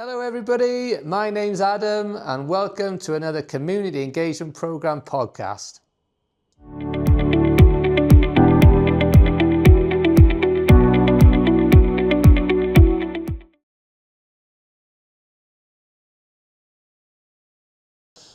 Hello everybody, my name's Adam and welcome to another Community Engagement Programme podcast.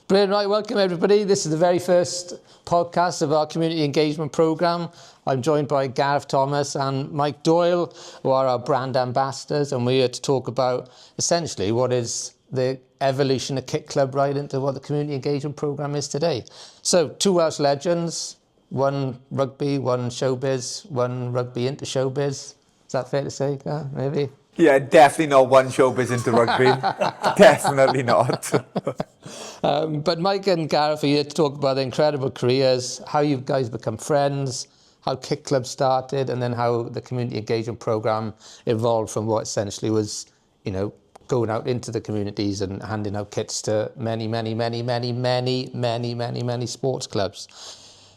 Brilliant, right, welcome everybody. This is the very first podcast of our Community Engagement Programme. I'm joined by Gareth Thomas and Mike Doyle, who are our brand ambassadors, and we're here to talk about essentially what is the evolution of KitKlub right into what the Community Engagement Programme is today. So, two Welsh legends, one rugby, one showbiz, one rugby into showbiz. Is that fair to say, Gareth, maybe? Yeah, definitely not one showbiz into rugby. Definitely not. But Mike and Gareth are here to talk about their incredible careers, how you guys become friends, how KitKlub started, and then how the Community Engagement Programme evolved from what essentially was, going out into the communities and handing out kits to many sports clubs.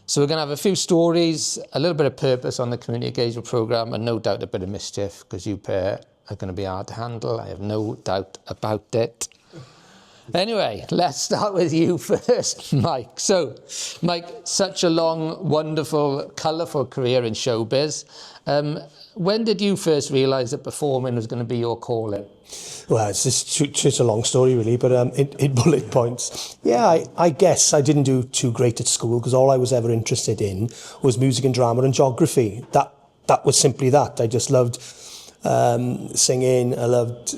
So we're going to have a few stories, a little bit of purpose on the Community Engagement Programme, and no doubt a bit of mischief, because you pair are going to be hard to handle. I have no doubt about it. Anyway, let's start with you first, Mike. So, Mike, such a long, wonderful, colourful career in showbiz. When did you first realise that performing was going to be your calling? Well, it's a long story, really, but in bullet points. Yeah, I guess I didn't do too great at school because all I was ever interested in was music and drama and geography. That was simply that. I just loved singing, I loved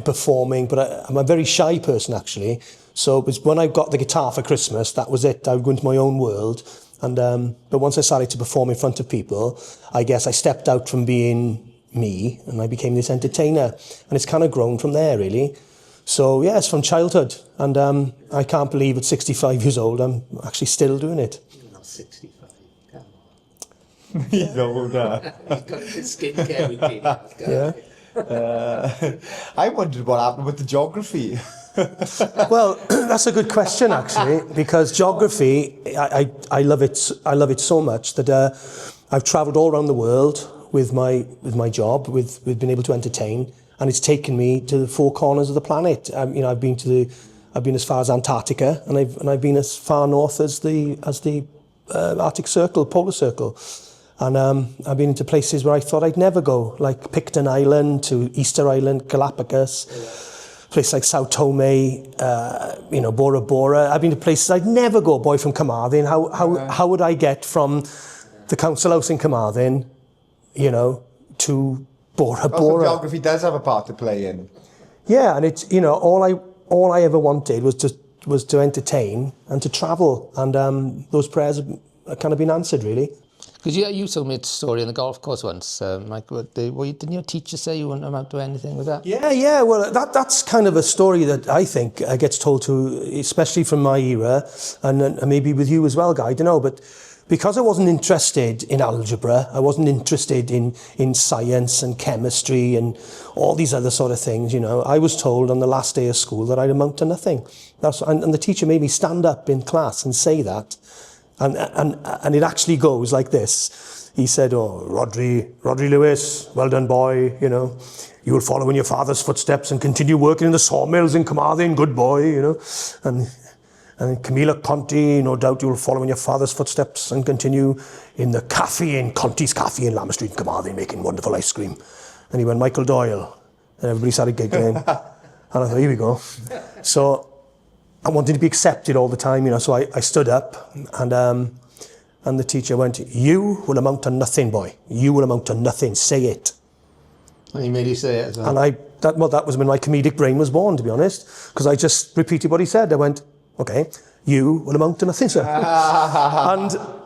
performing, but I'm a very shy person, actually. So it was when I got the guitar for Christmas, that was it. I would go into my own world. And but once I started to perform in front of people, I guess I stepped out from being me and I became this entertainer. And it's kind of grown from there, really. So, yeah, it's from childhood. And I can't believe at 65 years old, I'm actually still doing it. You're not 65. He's older. He's got the skincare routine. Yeah. I wondered what happened with the geography. Well, that's a good question, actually, because geography, I love it. I love it so much that I've travelled all around the world with my job, with being able to entertain, and it's taken me to the four corners of the planet. I've been as far as Antarctica, and I've been as far north as the Arctic Circle, Polar Circle. And I've been into places where I thought I'd never go, like Picton Island to Easter Island, Galapagos, places like Sao Tome, Bora Bora. I've been to places I'd never go, boy from Carmarthen. How would I get from the council house in Carmarthen, to Bora Bora? Geography does have a part to play in. Yeah, and it's, all I ever wanted was to entertain and to travel. And those prayers have kind of been answered, really. Because you told me a story on the golf course once, Mike. Didn't your teacher say you wouldn't amount to anything with that? Yeah. Well, that's kind of a story that I think gets told to, especially from my era, and maybe with you as well, Guy. I don't know, but because I wasn't interested in algebra, I wasn't interested in science and chemistry and all these other sort of things. I was told on the last day of school that I'd amount to nothing. And the teacher made me stand up in class and say that. And it actually goes like this. He said, "Oh, Rodri Lewis, well done, boy. You will follow in your father's footsteps and continue working in the sawmills in Carmarthen. Good boy, And Camila Conti, no doubt you will follow in your father's footsteps and continue in the cafe, in Conti's Cafe in Lamb Street in Carmarthen, making wonderful ice cream." And he went, "Michael Doyle." And everybody started giggling. And I thought, here we go. So I wanted to be accepted all the time, so I stood up and the teacher went, "You will amount to nothing, boy. You will amount to nothing. Say it." And he made you say it as well. And that was when my comedic brain was born, to be honest, because I just repeated what he said. I went, "Okay, you will amount to nothing, sir."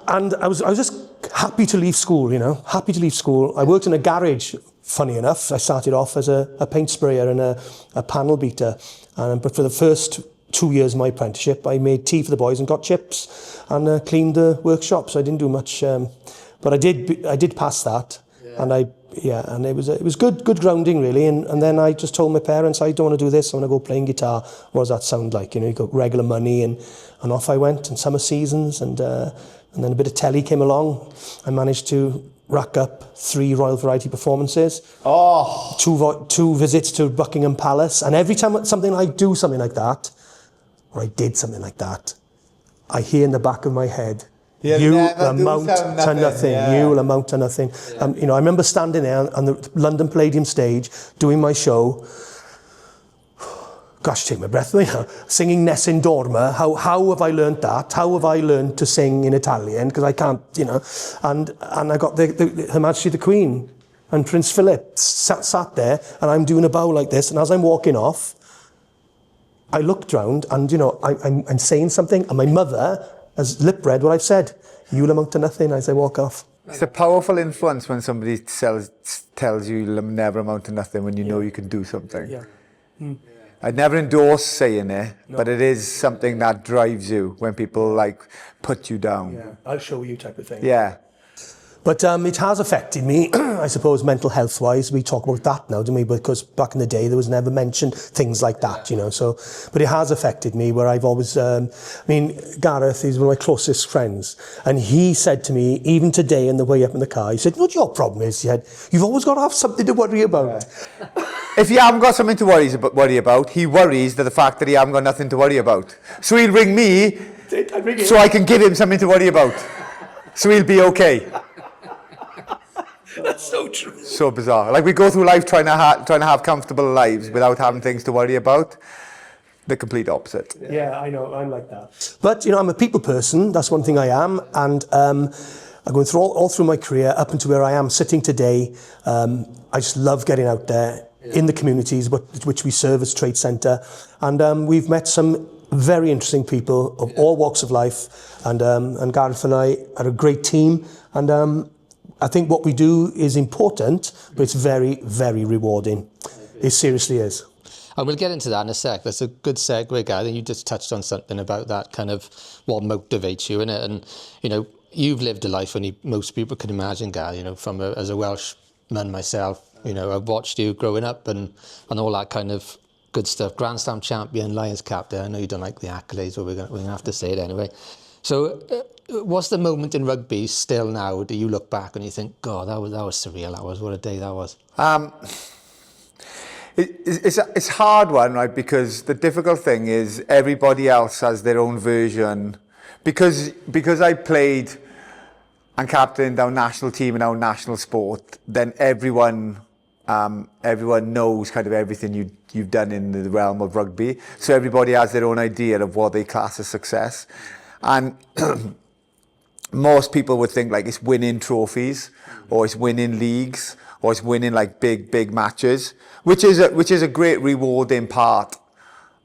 and I was just happy to leave school, happy to leave school. I worked in a garage, funny enough. I started off as a paint sprayer and a panel beater. But for the first 2 years of my apprenticeship, I made tea for the boys and got chips and cleaned the workshop. So I didn't do much, but I did pass that, yeah. And it was good grounding, really. And then I just told my parents, I don't want to do this. I want to go playing guitar. What does that sound like? You got regular money, and off I went. And summer seasons, and then a bit of telly came along. I managed to rack up 3 Royal Variety performances. Oh, Two visits to Buckingham Palace, and every time I do something like that, or I did something like that, I hear in the back of my head, you amount to nothing. Yeah. You will amount to nothing. You know, I remember standing there on the London Palladium stage doing my show. Gosh, take my breath away now. Singing Nessun Dorma. How have I learnt that? How have I learned to sing in Italian? Because I can't, you know. And I got Her Majesty the Queen and Prince Philip sat there, and I'm doing a bow like this. And as I'm walking off, I looked round, and you know, I'm saying something, and my mother has lip read what I've said. You'll amount to nothing as I walk off. it's a powerful influence when somebody tells you you'll never amount to nothing when you know you can do something. Yeah. I'd never endorse saying it, but it is something that drives you when people like put you down. Yeah, I'll show you type of thing. Yeah. But it has affected me, I suppose, mental health-wise. We talk about that now, don't we? Because back in the day, there was never mentioned things like that, you know. So, but it has affected me where I've always... I mean, Gareth is one of my closest friends. And he said to me, even today on the way up in the car, he said, what your problem is? He said, you've always got to have something to worry about. Yeah. If you haven't got something to worry about, he worries that the fact that he haven't got nothing to worry about. So he'll ring me so I can give him something to worry about. So he'll be okay. That's so true. So bizarre. Like we go through life trying to have comfortable lives without having things to worry about. The complete opposite. Yeah, I know. I'm like that. But, you know, I'm a people person. That's one thing I am. And I'm going through all through my career up into where I am sitting today. I just love getting out there in the communities which we serve as Trade Centre. And we've met some very interesting people of all walks of life. And Gareth and I are a great team. And I think what we do is important, but it's very, very rewarding. It seriously is. And we'll get into that in a sec. That's a good segue, Guy. I think you just touched on something about that kind of what motivates you in it. And, you know, you've lived a life only most people can imagine, Guy, you know, as a Welshman myself, you know, I've watched you growing up and all that kind of good stuff. Grand Slam champion, Lions captain. I know you don't like the accolades, but we're going to have to say it anyway. So what's the moment in rugby still now that you look back and you think, God, that was surreal. That was, what a day that was. It's a hard one, right? Because the difficult thing is everybody else has their own version. Because I played and captained our national team and our national sport, then everyone knows kind of everything you've done in the realm of rugby. So everybody has their own idea of what they class as success. And most people would think like it's winning trophies or it's winning leagues or it's winning like big matches, which is a great rewarding part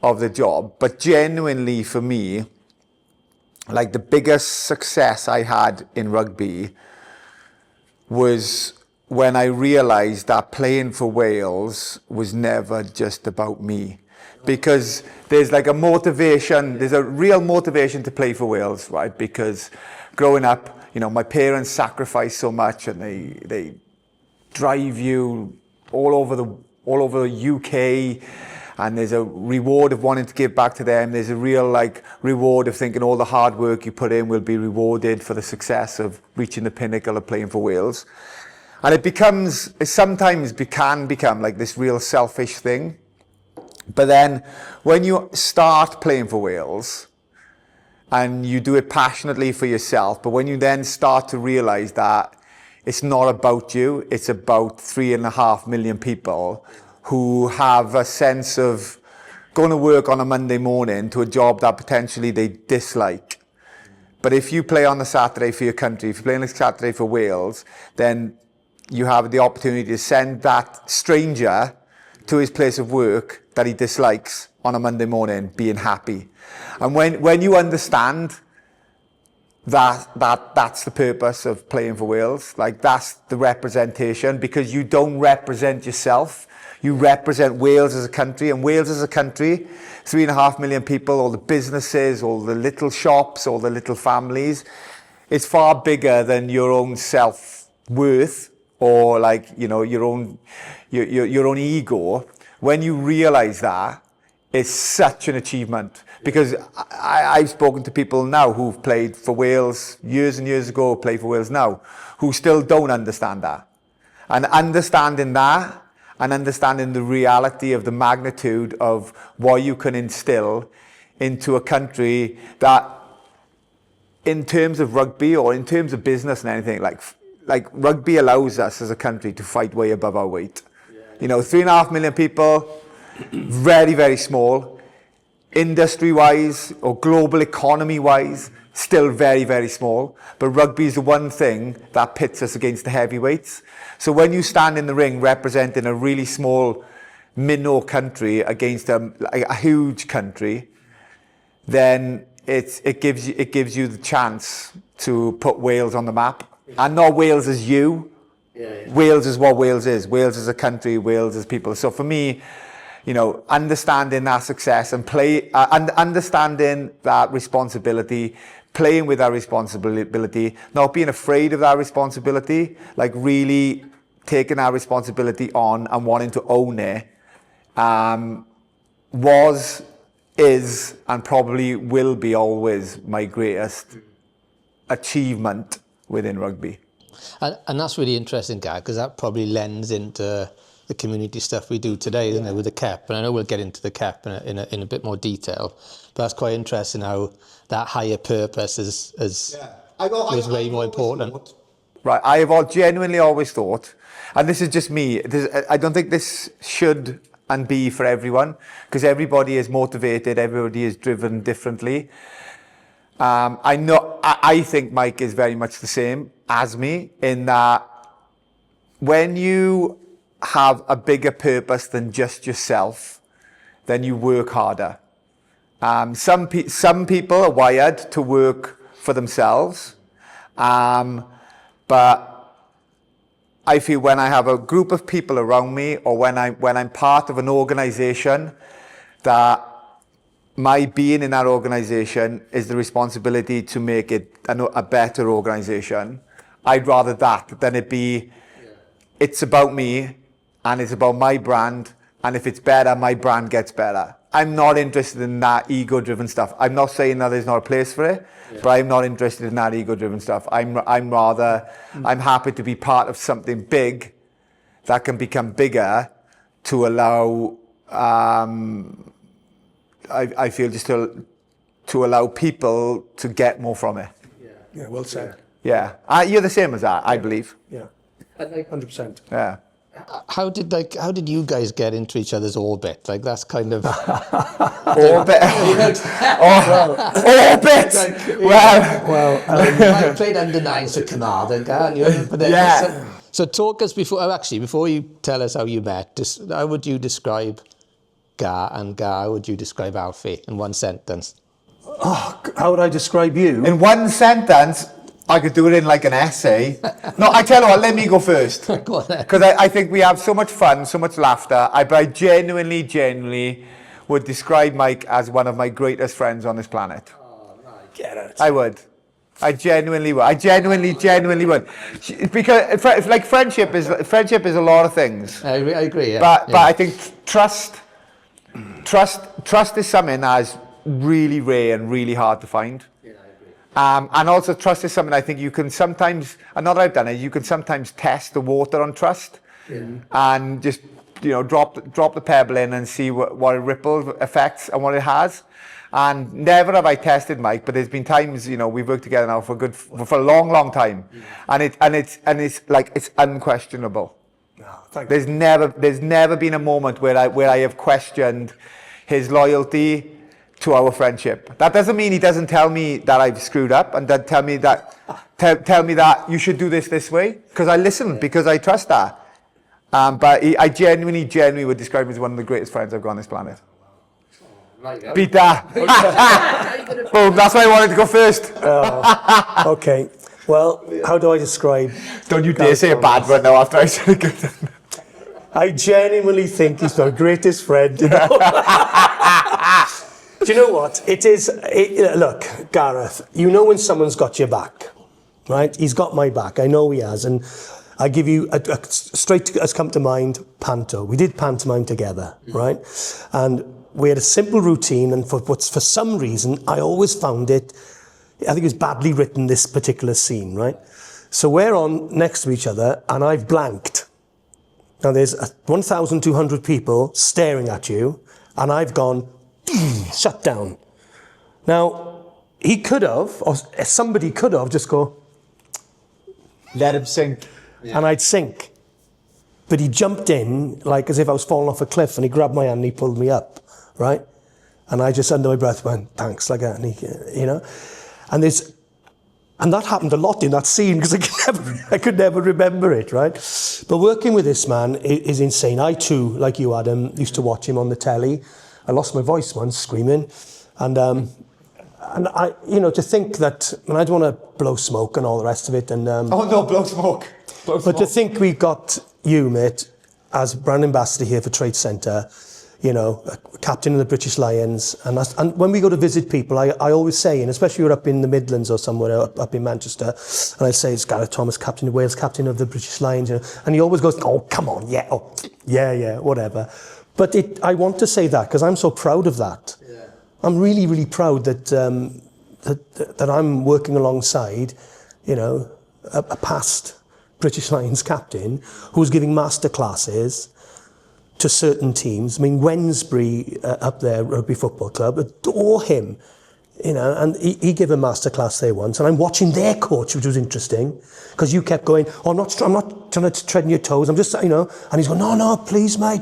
of the job. But genuinely for me, like the biggest success I had in rugby was when I realised that playing for Wales was never just about me. Because there's like a motivation, there's a real motivation to play for Wales, right? Because growing up, you know, my parents sacrificed so much and they drive you all over the UK, and there's a reward of wanting to give back to them. There's a real like reward of thinking all the hard work you put in will be rewarded for the success of reaching the pinnacle of playing for Wales. And it sometimes can become like this real selfish thing. But then when you start playing for Wales and you do it passionately for yourself, but when you then start to realise that it's not about you, it's about 3.5 million people who have a sense of going to work on a Monday morning to a job that potentially they dislike. But if you play on a Saturday for your country, if you play on a Saturday for Wales, then you have the opportunity to send that stranger to his place of work that he dislikes on a Monday morning being happy. And when you understand that's the purpose of playing for Wales, like that's the representation, because you don't represent yourself, you represent Wales as a country. And Wales as a country, 3.5 million people, all the businesses, all the little shops, all the little families, it's far bigger than your own self-worth or like, you know, your own ego. When you realize that, is such an achievement, because I've spoken to people now who've played for Wales years and years ago, play for Wales now, who still don't understand that. And understanding that, and understanding the reality of the magnitude of what you can instill into a country that, in terms of rugby or in terms of business and anything, like rugby allows us as a country to fight way above our weight. You know, 3.5 million people, very, very small. Industry-wise or global economy-wise, still very, very small. But rugby is the one thing that pits us against the heavyweights. So when you stand in the ring representing a really small minnow country against a huge country, then it gives you the chance to put Wales on the map. And not Wales as you. Wales is what Wales is. Wales is a country, Wales is people. So for me, you know, understanding that success and understanding that responsibility, playing with that responsibility, not being afraid of that responsibility, like really taking that responsibility on and wanting to own it, is, and probably will be always my greatest achievement within rugby. And that's really interesting, Guy, because that probably lends into the community stuff we do today, isn't it, with the KEP? And I know we'll get into the KEP in a bit more detail, but that's quite interesting how that higher purpose is way more important. Right, I have genuinely always thought, and this is just me, I don't think this should and be for everyone, because everybody is motivated, everybody is driven differently. I think Mike is very much the same as me, in that when you have a bigger purpose than just yourself, then you work harder. Some people are wired to work for themselves, but I feel when I have a group of people around me, or when I'm part of an organisation, that my being in that organisation is the responsibility to make it a better organisation. I'd rather that than it be, it's about me and it's about my brand, and if it's better, my brand gets better. I'm not interested in that ego-driven stuff. I'm not saying that there's not a place for it, but I'm not interested in that ego-driven stuff. I'm happy to be part of something big that can become bigger to allow, I feel, just to allow people to get more from it. Yeah, well said. Yeah, you're the same as that, I believe. Yeah, 100%. Yeah. How did you guys get into each other's orbit? Like, that's kind of orbit. Orbit. I played under 9s for Carmarthen, can't you? But then, so talk us before you tell us how you met. How would you describe Gar, and Gar, how would you describe Alfie in one sentence? Oh, how would I describe you? In one sentence, I could do it in like an essay. No, I tell you what, let me go first. Go on then. Because I think we have so much fun, so much laughter. But I genuinely would describe Mike as one of my greatest friends on this planet. Oh, nice. Get it. I would. I genuinely would. I genuinely would. Because like friendship is a lot of things. I agree. Yeah. But I think trust is something that is really rare and really hard to find. And also trust is something I think you can sometimes, and not that I've done it, you can sometimes test the water on trust, and just, you know, drop the pebble in and see what ripple affects and what it has. And never have I tested Mike, but there's been times, you know, we've worked together now for a long time, and it's like, it's unquestionable. Oh, there's never been a moment where I have questioned his loyalty to our friendship. That doesn't mean he doesn't tell me that I've screwed up, and that tell me that you should do this way, because I listen, because I trust that. But I genuinely would describe him as one of the greatest friends I've got on this planet. Beat that. Boom, that's why I wanted to go first. Okay. Well, how do I describe? Don't you dare say a bad one now after I said a good one. I genuinely think he's my greatest friend. You know? Do you know what? Look, Gareth, you know when someone's got your back, right? He's got my back. I know he has. And I give you a straight as come to mind, panto. We did pantomime together, right? And we had a simple routine, and for some reason, I always found it, I think it was badly written, this particular scene, right? So we're on next to each other, and I've blanked. Now there's 1,200 people staring at you, and I've gone, shut down. Now, he could have, or somebody could have, just go, Let him sink. and I'd sink. But he jumped in, like as if I was falling off a cliff, and he grabbed my hand and he pulled me up, right? And I just, under my breath, went, thanks, like that, and he, you know? And that happened a lot in that scene, because I could never remember it, right? But working with this man is insane. I too, like you, Adam, used to watch him on the telly. I lost my voice once, screaming. And I, you know, to think that, and I don't want to blow smoke and all the rest of it. And Oh no, blow smoke. but to think we got you, mate, as brand ambassador here for Trade Centre, you know, a captain of the British Lions, and when we go to visit people, I always say, and especially you're up in the Midlands or somewhere up in Manchester, and I say it's Gareth Thomas, captain of Wales, captain of the British Lions, you know, and he always goes, oh come on, yeah, oh, yeah, whatever. But I want to say that because I'm so proud of that. Yeah. I'm really, really proud that that I'm working alongside, you know, a past British Lions captain who's giving master classes to certain teams. I mean, Wednesbury up there, Rugby Football Club, adore him, you know, and he gave a masterclass there once, and I'm watching their coach, which was interesting, because you kept going, oh, I'm not trying to tread on your toes, I'm just, you know, and he's going, no, please, mate,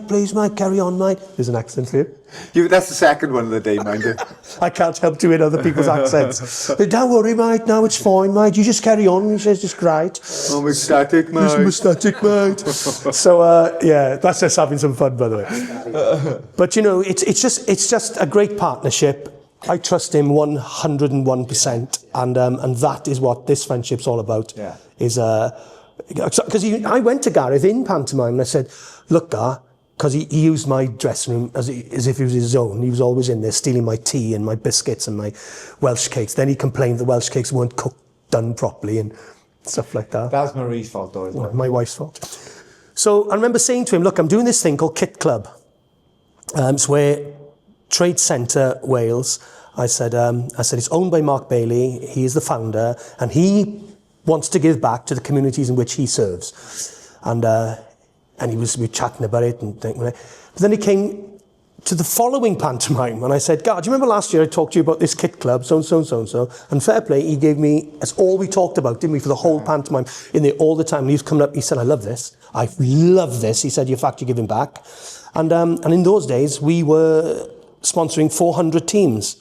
carry on, mate. There's an accent for you. That's the second one of the day, mind you. I can't help doing other people's accents. Don't worry, mate, no, it's fine, mate, you just carry on, he says, it's great. I'm ecstatic, mate. I'm ecstatic, mate. So, yeah, that's just having some fun, by the way. But, you know, it's just a great partnership. I trust him 101%, and that is what this friendship's all about. Yeah. Is because I went to Gareth in pantomime and I said, look, Gar, because he used my dressing room as if it was his own. He was always in there stealing my tea and my biscuits and my Welsh cakes. Then he complained the Welsh cakes weren't done properly and stuff like that. That's Marie's fault, though, isn't it? My wife's fault. So I remember saying to him, look, I'm doing this thing called KitKlub. It's where Trade Centre Wales, I said it's owned by Mark Bailey. He is the founder, and he wants to give back to the communities in which he serves. And we were chatting about it, but then he came to the following pantomime, and I said, God, do you remember last year I talked to you about this KitKlub, so, and fair play, he gave me, that's all we talked about, didn't we, for the whole pantomime, in there all the time. And he was coming up, he said, I love this. He said, in fact, you're giving back. And in those days, we were sponsoring 400 teams.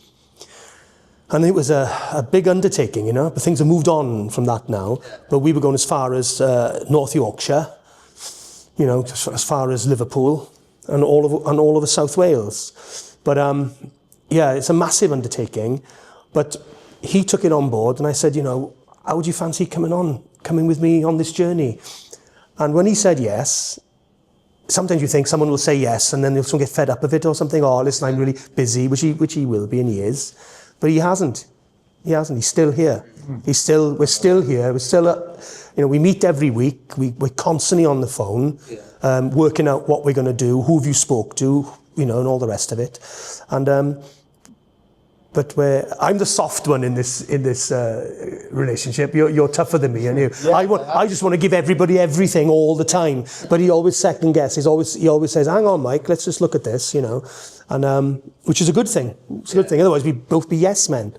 And it was a big undertaking, you know, but things have moved on from that now. But we were going as far as North Yorkshire, you know, as far as Liverpool and all over South Wales. But yeah, it's a massive undertaking. But he took it on board, and I said, you know, how would you fancy coming with me on this journey? And when he said yes, sometimes you think someone will say yes, and then they'll get fed up of it or something. Oh, listen, I'm really busy, which he will be, and he is. But he hasn't. He's still here. We're still here. We're still, you know, we meet every week. We're constantly on the phone, working out what we're going to do, who have you spoke to, you know, and all the rest of it. And but I'm the soft one in this relationship. You're tougher than me, and you. Yeah, I just want to give everybody everything all the time. But he always second guesses. He always says, "Hang on, Mike. Let's just look at this," you know, and which is a good thing. It's a good thing. Otherwise, we'd both be yes men.